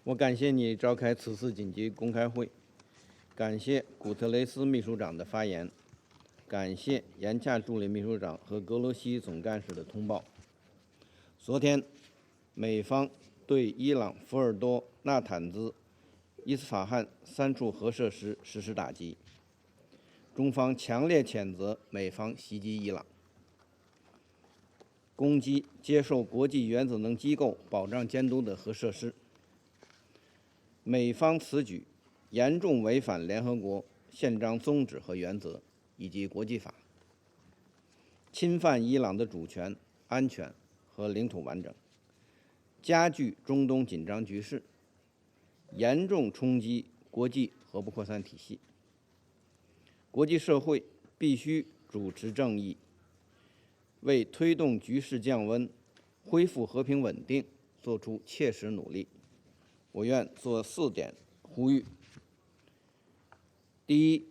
我感谢你召开此次紧急公开会，感谢古特雷斯秘书长的发言，感谢严恰助理秘书长和格罗西总干事的通报。昨天，美方对伊朗福尔多、纳坦兹、伊斯法罕3处核设施实施打击，中方强烈谴责美方袭击伊朗，攻击接受国际原子能机构保障监督的核设施。美方此举严重违反联合国宪章宗旨和原则以及国际法，侵犯伊朗的主权、安全和领土完整，加剧中东紧张局势，严重冲击国际核不扩散体系。国际社会必须主持正义，为推动局势降温、恢复和平稳定做出切实努力。我愿做4点呼吁。第一，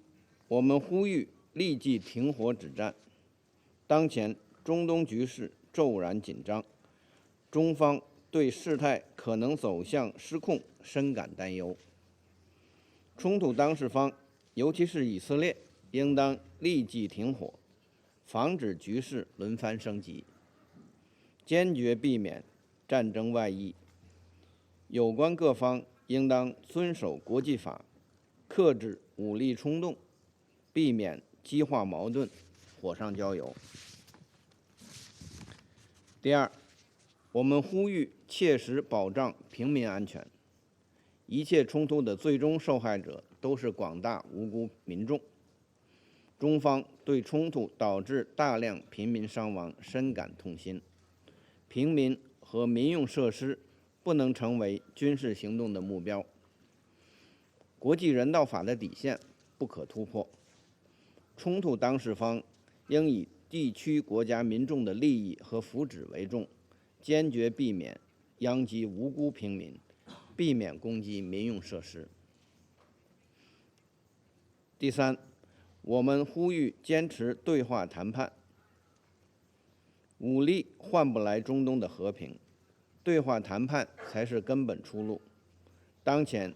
我们呼吁立即停火止战。当前中东局势骤然紧张，中方对事态可能走向失控深感担忧。冲突当事方，尤其是以色列，应当立即停火，防止局势轮番升级，坚决避免战争外溢。有关各方应当遵守国际法，克制武力冲动，避免激化矛盾，火上浇油。第二，我们呼吁切实保障平民安全。一切冲突的最终受害者都是广大无辜民众。中方对冲突导致大量平民伤亡深感痛心。平民和民用设施不能成为军事行动的目标。国际人道法的底线不可突破。冲突当事方应以地区国家民众的利益和福祉为重，坚决避免殃及无辜平民，避免攻击民用设施。第三，我们呼吁坚持对话谈判。武力换不来中东的和平，对话谈判才是根本出路。当前，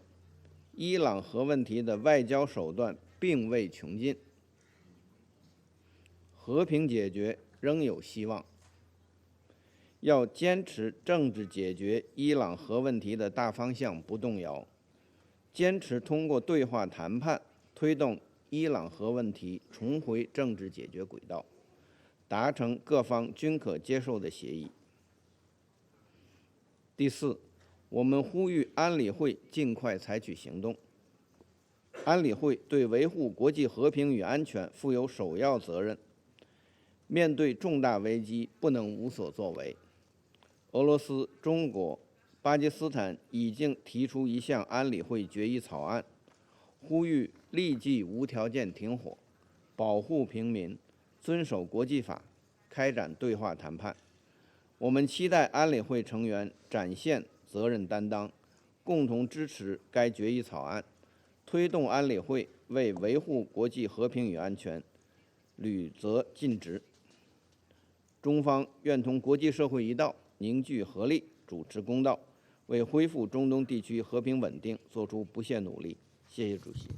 伊朗核问题的外交手段并未穷尽，和平解决仍有希望。要坚持政治解决伊朗核问题的大方向不动摇，坚持通过对话谈判推动伊朗核问题重回政治解决轨道，达成各方均可接受的协议。第四，我们呼吁安理会尽快采取行动。安理会对维护国际和平与安全负有首要责任，面对重大危机不能无所作为。俄罗斯、中国、巴基斯坦已经提出一项安理会决议草案，呼吁立即无条件停火，保护平民，遵守国际法，开展对话谈判。我们期待安理会成员展现责任担当，共同支持该决议草案，推动安理会为维护国际和平与安全履责尽职。中方愿同国际社会一道，凝聚合力，主持公道，为恢复中东地区和平稳定做出不懈努力。谢谢主席。